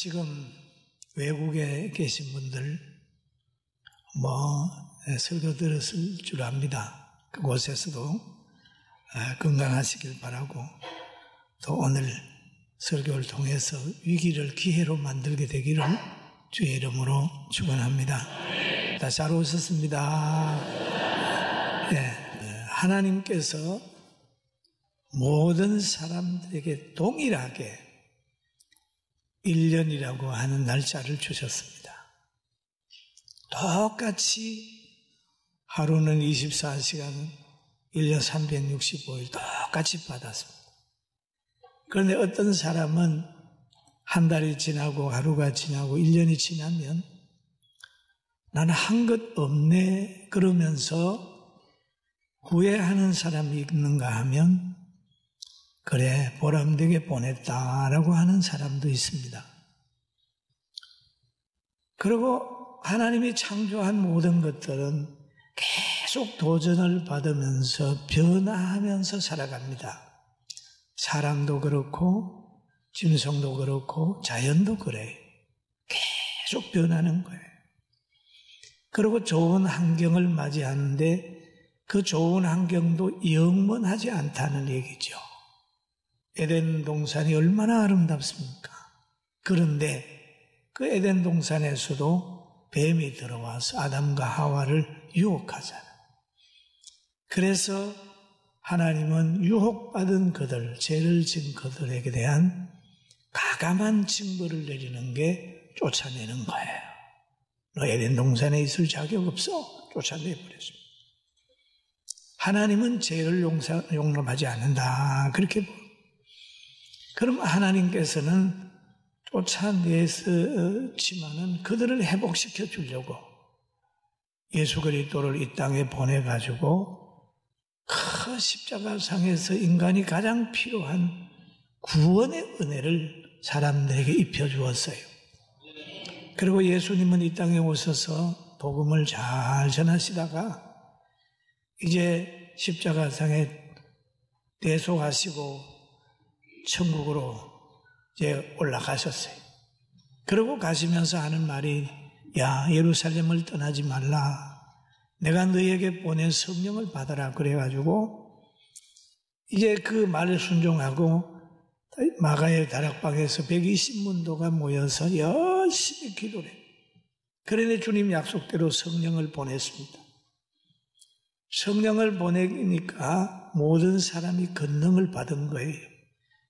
지금 외국에 계신 분들 설교 들었을 줄 압니다. 그곳에서도 건강하시길 바라고 또 오늘 설교를 통해서 위기를 기회로 만들게 되기를 주의 이름으로 축원합니다. 다 잘 오셨습니다. 하나님께서 모든 사람들에게 동일하게 1년이라고 하는 날짜를 주셨습니다. 똑같이 하루는 24시간, 1년 365일 똑같이 받았습니다. 그런데 어떤 사람은 한 달이 지나고 하루가 지나고 1년이 지나면 나는 한 것 없네 그러면서 후회하는 사람이 있는가 하면 그래 보람되게 보냈다라고 하는 사람도 있습니다. 그리고 하나님이 창조한 모든 것들은 계속 도전을 받으면서 변화하면서 살아갑니다. 사람도 그렇고 짐승도 그렇고 자연도 그래요. 계속 변하는 거예요. 그리고 좋은 환경을 맞이하는데 그 좋은 환경도 영원하지 않다는 얘기죠. 에덴 동산이 얼마나 아름답습니까? 그런데 그 에덴 동산에서도 뱀이 들어와서 아담과 하와를 유혹하잖아요. 그래서 하나님은 유혹받은 그들, 죄를 지은 그들에게 대한 가감한 징벌을 내리는 게 쫓아내는 거예요. 너 에덴 동산에 있을 자격 없어. 쫓아내버렸습니다. 하나님은 죄를 용납하지 않는다. 그렇게 그럼 하나님께서는 쫓아냈지만은 그들을 회복시켜 주려고 예수 그리스도를 이 땅에 보내가지고 큰 십자가상에서 인간이 가장 필요한 구원의 은혜를 사람들에게 입혀주었어요. 그리고 예수님은 이 땅에 오셔서 복음을 잘 전하시다가 이제 십자가상에 대속하시고 천국으로 이제 올라가셨어요. 그러고 가시면서 하는 말이 야 예루살렘을 떠나지 말라. 내가 너희에게 보낸 성령을 받아라. 그래가지고 이제 그 말을 순종하고 마가의 다락방에서 120문도가 모여서 열심히 기도를 해요. 그러니 주님 약속대로 성령을 보냈습니다. 성령을 보내니까 모든 사람이 권능을 받은 거예요.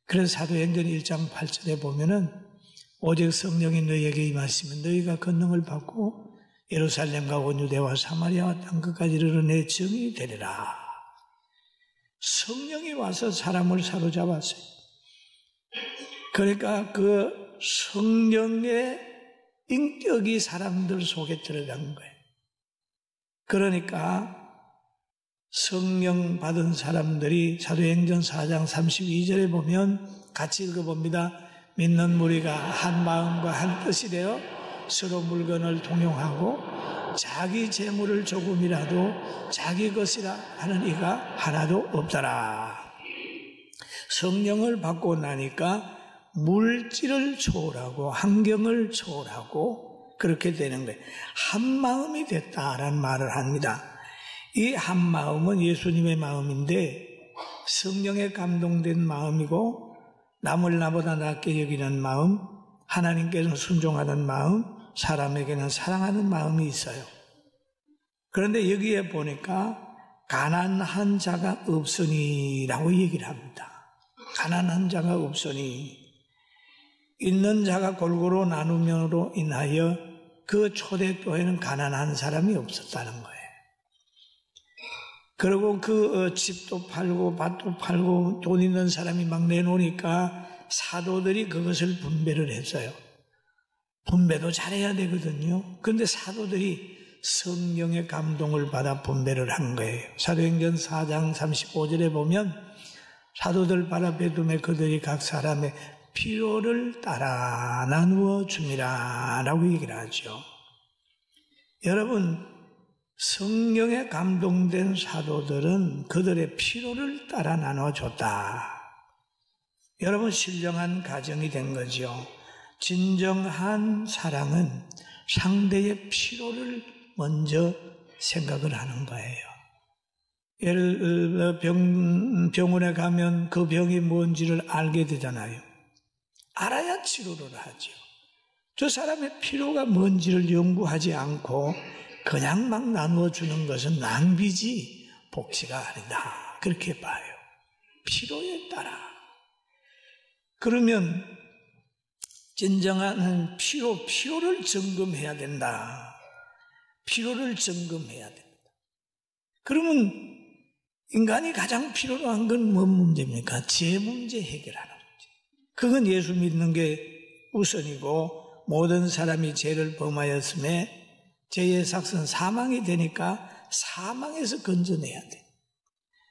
그래서 사도행전 1장 8절에 보면은 오직 성령이 너희에게 임하시면 너희가 권능을 받고 예루살렘과 온 유대와 사마리아와 땅끝까지 이르러 내 증인이 되리라. 성령이 와서 사람을 사로잡았어요. 그러니까 그 성령의 인격이 사람들 속에 들어간 거예요. 그러니까 성령 받은 사람들이 사도행전 4장 32절에 보면 같이 읽어봅니다. 믿는 무리가 한 마음과 한 뜻이 되어 서로 물건을 통용하고 자기 재물을 조금이라도 자기 것이라 하는 이가 하나도 없더라. 성령을 받고 나니까 물질을 초월하고 환경을 초월하고 그렇게 되는 거예요. 한 마음이 됐다라는 말을 합니다. 이 한 마음은 예수님의 마음인데 성령에 감동된 마음이고 남을 나보다 낫게 여기는 마음, 하나님께는 순종하는 마음, 사람에게는 사랑하는 마음이 있어요. 그런데 여기에 보니까 가난한 자가 없으니라고 얘기를 합니다. 가난한 자가 없으니 있는 자가 골고루 나눔으로 인하여 그 초대교회는 가난한 사람이 없었다는 거예요. 그리고 그 집도 팔고 밭도 팔고 돈 있는 사람이 막 내놓으니까 사도들이 그것을 분배를 했어요. 분배도 잘해야 되거든요. 그런데 사도들이 성령의 감동을 받아 분배를 한 거예요. 사도행전 4장 35절에 보면 사도들 발 앞에 두매 그들이 각 사람의 필요를 따라 나누어 줍니다 라고 얘기를 하죠. 여러분 성령에 감동된 사도들은 그들의 필요를 따라 나눠줬다. 여러분 신령한 가정이 된 거죠. 진정한 사랑은 상대의 필요를 먼저 생각을 하는 거예요. 예를 들어 병원에 가면 그 병이 뭔지를 알게 되잖아요. 알아야 치료를 하죠. 저 사람의 필요가 뭔지를 연구하지 않고 그냥 막 나누어 주는 것은 낭비지 복지가 아니다. 그렇게 봐요. 필요에 따라. 그러면 진정한 필요를 점검해야 된다. 필요를 점검해야 된다. 그러면 인간이 가장 필요로 한 건 뭔 문제입니까? 죄 문제 해결하는 문제. 그건 예수 믿는 게 우선이고 모든 사람이 죄를 범하였음에 죄의 삭은 사망이 되니까 사망에서 건져내야 돼.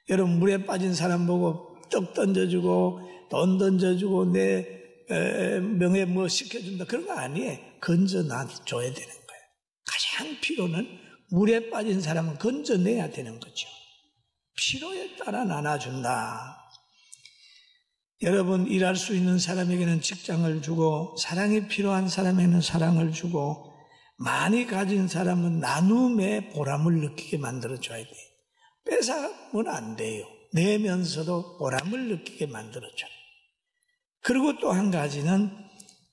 여러분 물에 빠진 사람 보고 떡 던져주고 돈 던져주고 내 명예 뭐 시켜준다 그런 거 아니에요. 건져놔줘야 되는 거예요. 가장 필요는 물에 빠진 사람은 건져내야 되는 거죠. 필요에 따라 나눠준다. 여러분 일할 수 있는 사람에게는 직장을 주고 사랑이 필요한 사람에게는 사랑을 주고 많이 가진 사람은 나눔의 보람을 느끼게 만들어줘야 돼요. 뺏어가면 안 돼요. 내면서도 보람을 느끼게 만들어줘요. 그리고 또 한 가지는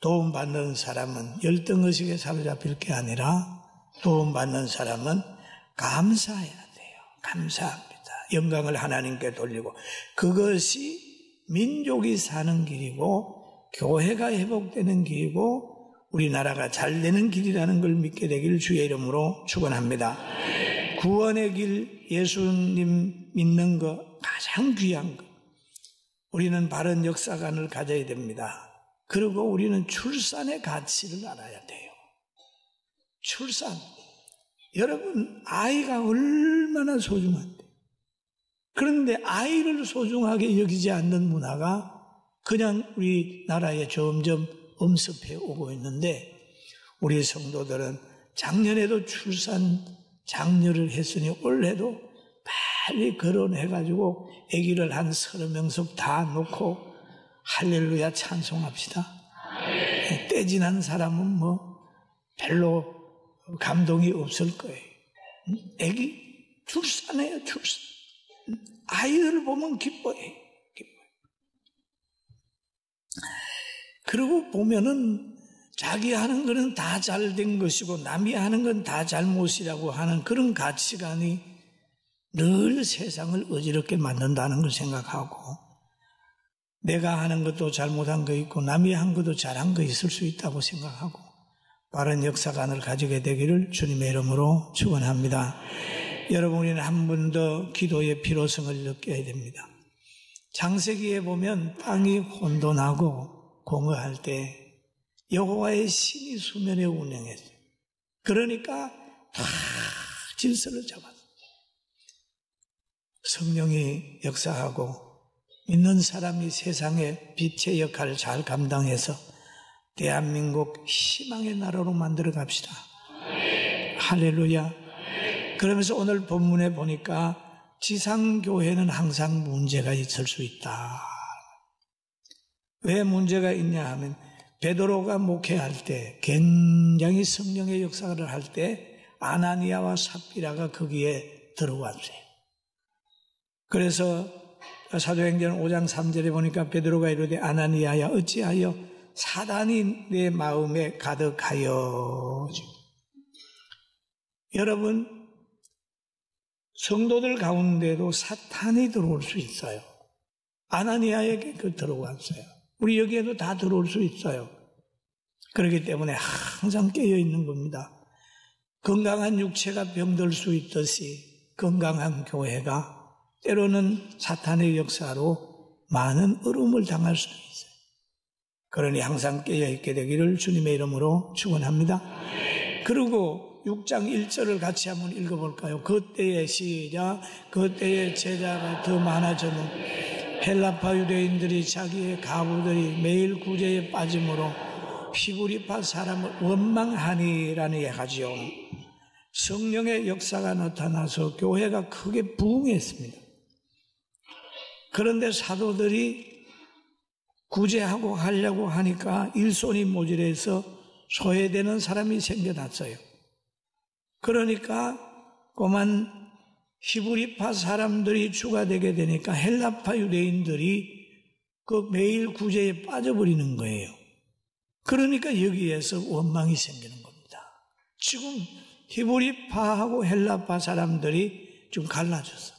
도움받는 사람은 열등의식에 사로잡힐 게 아니라 도움받는 사람은 감사해야 돼요. 감사합니다. 영광을 하나님께 돌리고 그것이 민족이 사는 길이고 교회가 회복되는 길이고 우리나라가 잘 되는 길이라는 걸 믿게 되기를 주의 이름으로 축원합니다. 구원의 길 예수님 믿는 거 가장 귀한 거. 우리는 바른 역사관을 가져야 됩니다. 그리고 우리는 출산의 가치를 알아야 돼요. 출산. 여러분 아이가 얼마나 소중한데. 그런데 아이를 소중하게 여기지 않는 문화가 그냥 우리나라에 점점 엄습해 오고 있는데 우리 성도들은 작년에도 출산 장려를 했으니 올해도 빨리 결혼해가지고 아기를 한 30명씩 다 놓고 할렐루야 찬송합시다. 떼지난 사람은 뭐 별로 감동이 없을 거예요. 아기 출산해요. 출산. 아이들을 보면 기뻐해요. 그리고 보면은 자기 하는 거는 다 잘된 것이고 남이 하는 건 다 잘못이라고 하는 그런 가치관이 늘 세상을 어지럽게 만든다는 걸 생각하고 내가 하는 것도 잘못한 거 있고 남이 한 것도 잘한 거 있을 수 있다고 생각하고 바른 역사관을 가지게 되기를 주님의 이름으로 축원합니다. 여러분 우리는 한 번 더 기도의 필요성을 느껴야 됩니다. 창세기에 보면 땅이 혼돈하고 공허할 때 여호와의 신이 수면에 운행했어요. 그러니까 다 질서를 잡았어요. 성령이 역사하고 믿는 사람이 세상의 빛의 역할을 잘 감당해서 대한민국 희망의 나라로 만들어 갑시다. 할렐루야. 그러면서 오늘 본문에 보니까 지상교회는 항상 문제가 있을 수 있다. 왜 문제가 있냐 하면 베드로가 목회할 때 굉장히 성령의 역사를 할 때 아나니아와 삽비라가 거기에 들어왔어요. 그래서 사도행전 5장 3절에 보니까 베드로가 이르되 아나니아야 어찌하여 사단이 내 마음에 가득하여. 여러분 성도들 가운데도 사탄이 들어올 수 있어요. 아나니아에게 들어왔어요. 우리 여기에도 다 들어올 수 있어요. 그렇기 때문에 항상 깨어있는 겁니다. 건강한 육체가 병들 수 있듯이 건강한 교회가 때로는 사탄의 역사로 많은 어려움을 당할 수도 있어요. 그러니 항상 깨어있게 되기를 주님의 이름으로 축원합니다. 그리고 6장 1절을 같이 한번 읽어볼까요? 그때의 시작, 그때의 제자가 더 많아졌는 헬라파 유대인들이 자기의 가부들이 매일 구제에 빠짐으로 히브리파 사람을 원망하니라는 얘기하지요. 성령의 역사가 나타나서 교회가 크게 부흥했습니다. 그런데 사도들이 구제하고 하려고 하니까 일손이 모자라서 소외되는 사람이 생겨났어요. 그러니까 고만 히브리파 사람들이 추가되게 되니까 헬라파 유대인들이 그 매일 구제에 빠져버리는 거예요. 그러니까 여기에서 원망이 생기는 겁니다. 지금 히브리파하고 헬라파 사람들이 좀 갈라졌어.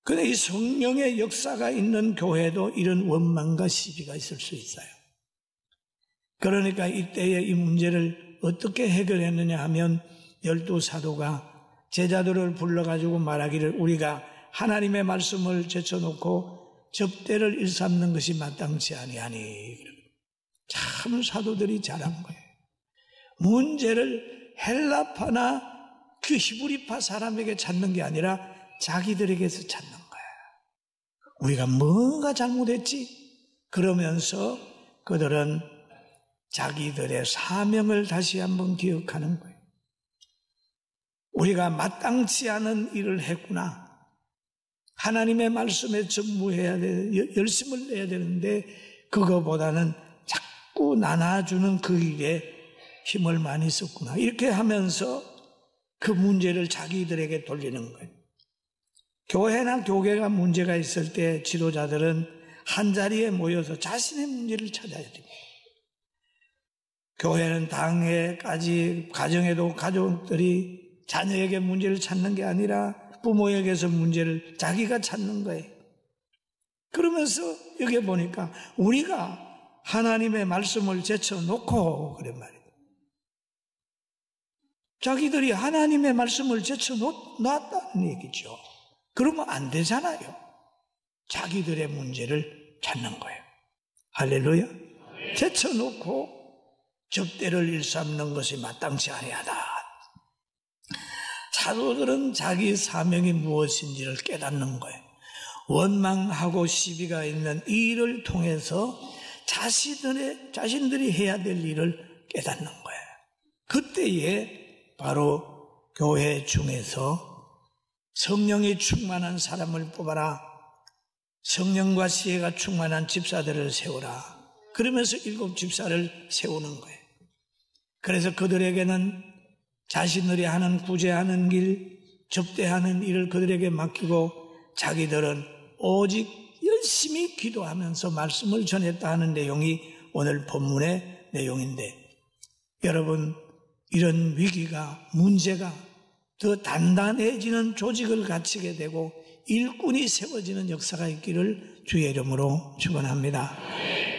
그런데 이 성령의 역사가 있는 교회도 이런 원망과 시비가 있을 수 있어요. 그러니까 이때에 이 문제를 어떻게 해결했느냐 하면 12사도가 제자들을 불러가지고 말하기를 우리가 하나님의 말씀을 제쳐놓고 접대를 일삼는 것이 마땅치 아니하니. 참 사도들이 잘한 거예요. 문제를 헬라파나 그 히브리파 사람에게 찾는 게 아니라 자기들에게서 찾는 거야. 우리가 뭐가 잘못했지? 그러면서 그들은 자기들의 사명을 다시 한번 기억하는 거예요. 우리가 마땅치 않은 일을 했구나. 하나님의 말씀에 전무해야 돼, 열심을 내야 되는데 그거보다는 자꾸 나눠주는 그 일에 힘을 많이 썼구나. 이렇게 하면서 그 문제를 자기들에게 돌리는 거예요. 교회나 교계가 문제가 있을 때 지도자들은 한자리에 모여서 자신의 문제를 찾아야 됩니다. 교회는 당회까지 가정에도 가족들이 자녀에게 문제를 찾는 게 아니라 부모에게서 문제를 자기가 찾는 거예요. 그러면서 여기 보니까 우리가 하나님의 말씀을 제쳐놓고 그런 말이에요. 자기들이 하나님의 말씀을 제쳐놨다는 얘기죠. 그러면 안 되잖아요. 자기들의 문제를 찾는 거예요. 할렐루야. 제쳐놓고 접대를 일삼는 것이 마땅치 아니하다. 사도들은 자기 사명이 무엇인지를 깨닫는 거예요. 원망하고 시비가 있는 이 일을 통해서 자신들이 해야 될 일을 깨닫는 거예요. 그때에 바로 교회 중에서 성령이 충만한 사람을 뽑아라. 성령과 지혜가 충만한 집사들을 세우라. 그러면서 7 집사를 세우는 거예요. 그래서 그들에게는 자신들이 하는 구제하는 길, 접대하는 일을 그들에게 맡기고 자기들은 오직 열심히 기도하면서 말씀을 전했다 하는 내용이 오늘 본문의 내용인데, 여러분, 이런 위기가, 문제가 더 단단해지는 조직을 갖추게 되고 일꾼이 세워지는 역사가 있기를 주의 이름으로 축원합니다.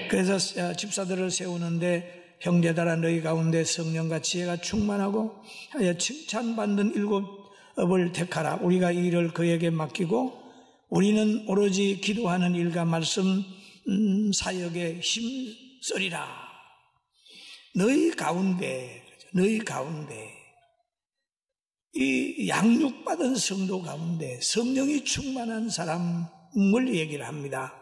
그래서 집사들을 세우는데 형제들아 너희 가운데 성령과 지혜가 충만하고 하여 칭찬받는 7을 택하라. 우리가 이 일을 그에게 맡기고 우리는 오로지 기도하는 일과 말씀 사역에 힘쓰리라. 너희 가운데 이 양육받은 성도 가운데 성령이 충만한 사람을 얘기를 합니다.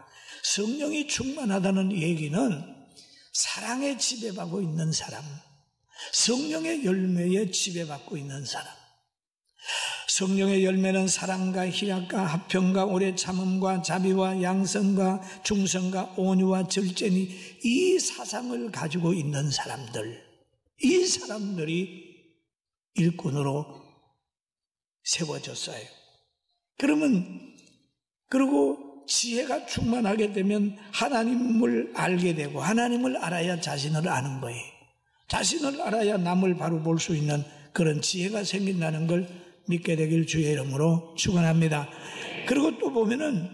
성령이 충만하다는 얘기는 사랑에 지배받고 있는 사람, 성령의 열매에 지배받고 있는 사람. 성령의 열매는 사랑과 희락과 화평과 오래 참음과 자비와 양성과 중성과 온유와 절제니 이 사상을 가지고 있는 사람들, 이 사람들이 일꾼으로 세워졌어요. 그리고 지혜가 충만하게 되면 하나님을 알게 되고 하나님을 알아야 자신을 아는 거예요. 자신을 알아야 남을 바로 볼 수 있는 그런 지혜가 생긴다는 걸 믿게 되길 주의 이름으로 축원합니다. 그리고 또 보면은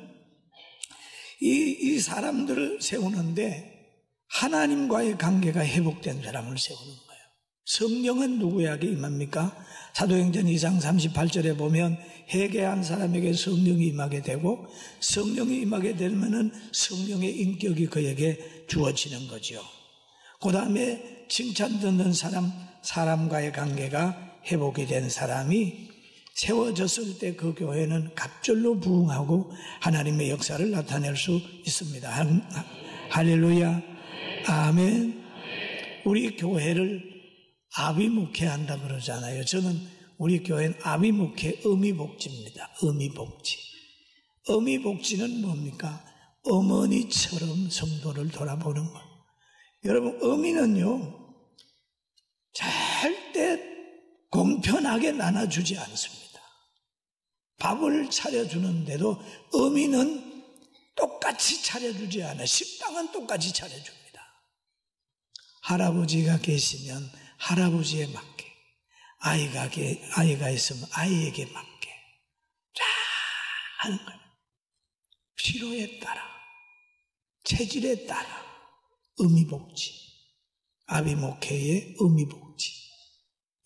이 사람들을 세우는데 하나님과의 관계가 회복된 사람을 세우는 거예요. 성령은 누구에게 임합니까? 사도행전 2장 38절에 보면 회개한 사람에게 성령이 임하게 되고 성령이 임하게 되면은 성령의 인격이 그에게 주어지는 거죠. 그 다음에 칭찬 듣는 사람과의 관계가 회복이 된 사람이 세워졌을 때 그 교회는 갑절로 부흥하고 하나님의 역사를 나타낼 수 있습니다. 할렐루야. 아멘. 우리 교회를 아비목회한다 그러잖아요. 저는 우리 교회는 아비목회 의미복지입니다. 의미복지. 의미복지는 뭡니까? 어머니처럼 성도를 돌아보는 것. 여러분, 어미는요, 절대 공평하게 나눠주지 않습니다. 밥을 차려주는데도 어미는 똑같이 차려주지 않아요. 식당은 똑같이 차려줍니다. 할아버지가 계시면 할아버지에 맞게, 아이가 있으면 아이에게 맞게 쫙 하는 거예요. 필요에 따라, 체질에 따라 의미복지, 아비목회의 의미복지.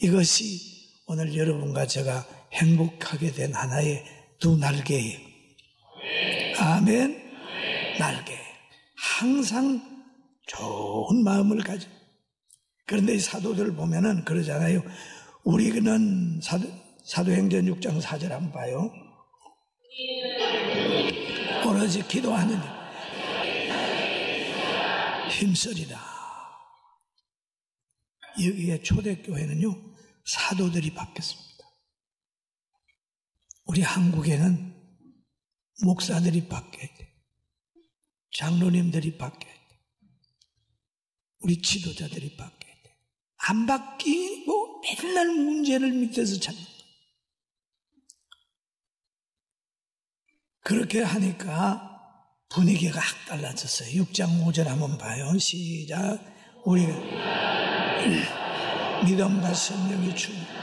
이것이 오늘 여러분과 제가 행복하게 된 하나의 두 날개예요. 아멘. 날개. 항상 좋은 마음을 가져. 그런데 이 사도들 보면은 그러잖아요. 우리는 사도행전 6장 4절 한번 봐요. 오로지 기도하는 힘쓰리라. 여기에 초대교회는요, 사도들이 바뀌었습니다. 우리 한국에는 목사들이 바뀌어야 돼. 장로님들이 바뀌어야 돼. 우리 지도자들이 바뀌어야 돼. 안 바뀌고 맨날 문제를 밑에서 찾는 거예요. 그렇게 하니까 분위기가 확 달라졌어요. 6장 5절 한번 봐요. 시작. 우리가 믿음과 성령이 충만.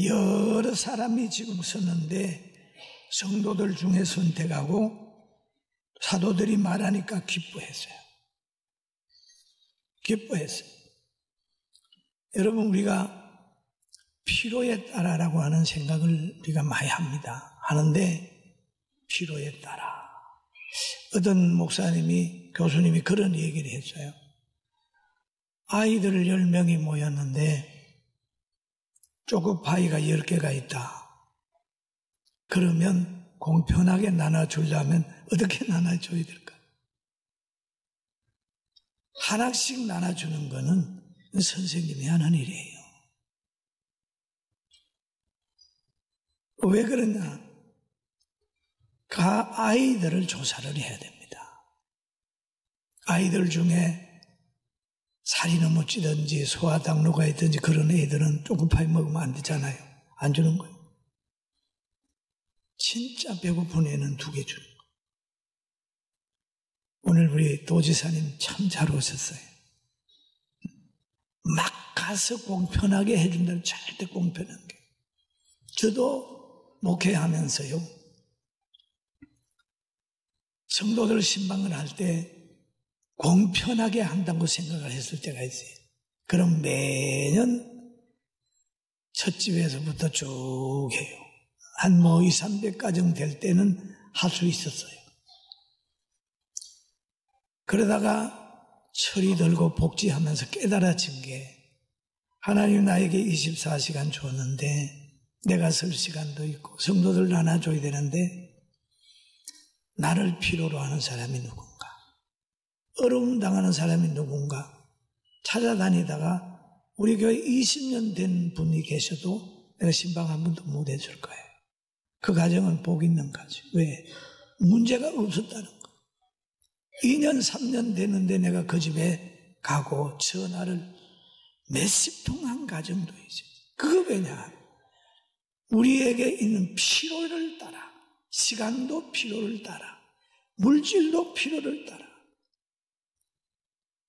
여러 사람이 지금 썼는데 성도들 중에 선택하고 사도들이 말하니까 기뻐했어요. 기뻐했어요. 여러분, 우리가 필요에 따라라고 하는 생각을 우리가 많이 합니다. 하는데 필요에 따라. 어떤 목사님이, 교수님이 그런 얘기를 했어요. 아이들 10명이 모였는데 초코파이가 10개가 있다. 그러면 공평하게 나눠주려면 어떻게 나눠줘야 될까? 하나씩 나눠주는 거는 선생님이 하는 일이에요. 왜 그러냐? 그 아이들을 조사를 해야 됩니다. 아이들 중에 살이 너무 찌든지 소화당뇨가 있든지 그런 애들은 초코파이 먹으면 안 되잖아요. 안 주는 거예요. 진짜 배고픈 애는 2개 주는 거예요. 오늘 우리 도지사님 참 잘 오셨어요. 막 가서 공평하게 해준다면 절대 공평한 게. 저도 목회하면서요, 성도들 신방을 할 때 공평하게 한다고 생각을 했을 때가 있어요. 그럼 매년 첫 집에서부터 쭉 해요. 한 2, 300가정 될 때는 할 수 있었어요. 그러다가 철이 들고 복지하면서 깨달아진 게 하나님 나에게 24시간 줬는데 내가 설 시간도 있고 성도들 나눠줘야 되는데 나를 필요로 하는 사람이 누군가, 어려움 당하는 사람이 누군가 찾아다니다가 우리 교회 20년 된 분이 계셔도 내가 신방 한 번도 못 해줄 거예요. 그 가정은 복 있는 가정. 왜? 문제가 없었다는 거. 2년 3년 됐는데 내가 그 집에 가고 전화를 몇십 통 한 가정도 있어요. 그거 왜냐? 우리에게 있는 필요를 따라, 시간도 필요를 따라, 물질도 필요를 따라,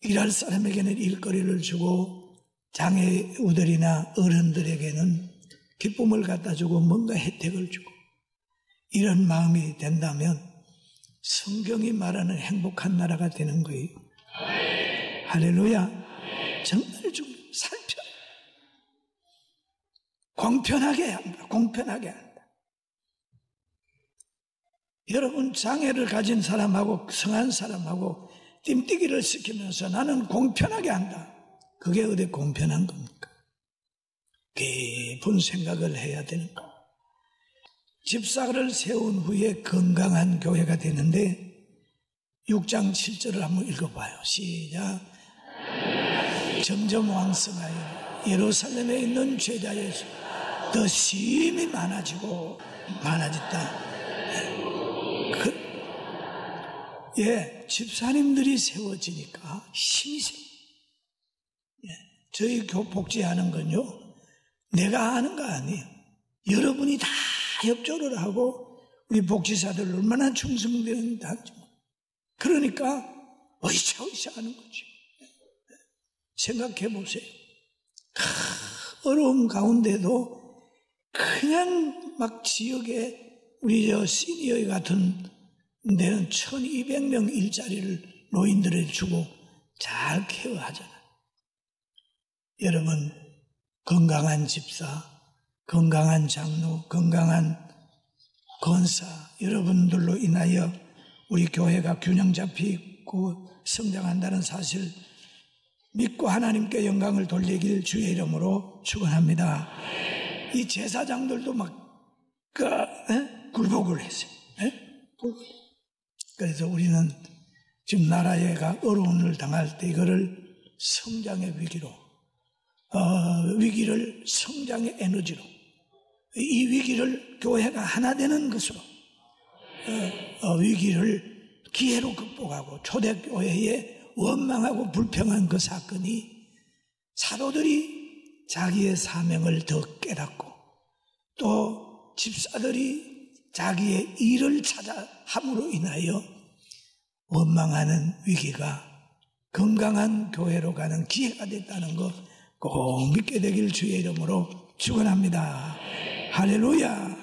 일할 사람에게는 일거리를 주고 장애우들이나 어른들에게는 기쁨을 갖다 주고 뭔가 혜택을 주고, 이런 마음이 된다면 성경이 말하는 행복한 나라가 되는 거예요. 할렐루야. 정말 좀 살펴. 공평하게 한다. 공평하게 한다. 여러분, 장애를 가진 사람하고 성한 사람하고 띵뛰기를 시키면서 나는 공평하게 한다. 그게 어디 공평한 겁니까? 깊은 생각을 해야 되는 거. 집사를 세운 후에 건강한 교회가 되는데 6장 7절을 한번 읽어봐요. 시작. 점점 왕성하여 예루살렘에 있는 죄자의 수 더 심히 많아지고 많아졌다. 집사님들이 세워지니까 힘이 세. 저희 복지하는 건요, 내가 하는 거 아니에요. 여러분이 다 협조를 하고 우리 복지사들 얼마나 충성되는지 하죠. 그러니까 으쌰으쌰 하는 거죠. 생각해 보세요. 어려움 가운데도 그냥 막 지역에 우리 시니어 같은 데는 1200명 일자리를 노인들에게 주고 잘 케어하잖아요. 여러분, 건강한 집사, 건강한 장로, 건강한 권사, 여러분들로 인하여 우리 교회가 균형 잡히고 성장한다는 사실 믿고 하나님께 영광을 돌리길 주의 이름으로 축원합니다. 이 제사장들도 막 굴복을 했어요. 그래서 우리는 지금 나라가 어려움을 당할 때 이거를 성장의 위기로, 위기를 성장의 에너지로, 이 위기를 교회가 하나 되는 것으로, 위기를 기회로 극복하고 초대교회의 원망하고 불평한 그 사건이 사도들이 자기의 사명을 더 깨닫고 또 집사들이 자기의 일을 찾아 함으로 인하여 원망하는 위기가 건강한 교회로 가는 기회가 됐다는 것 꼭 믿게 되길 주의 이름으로 축원합니다. 할렐루야.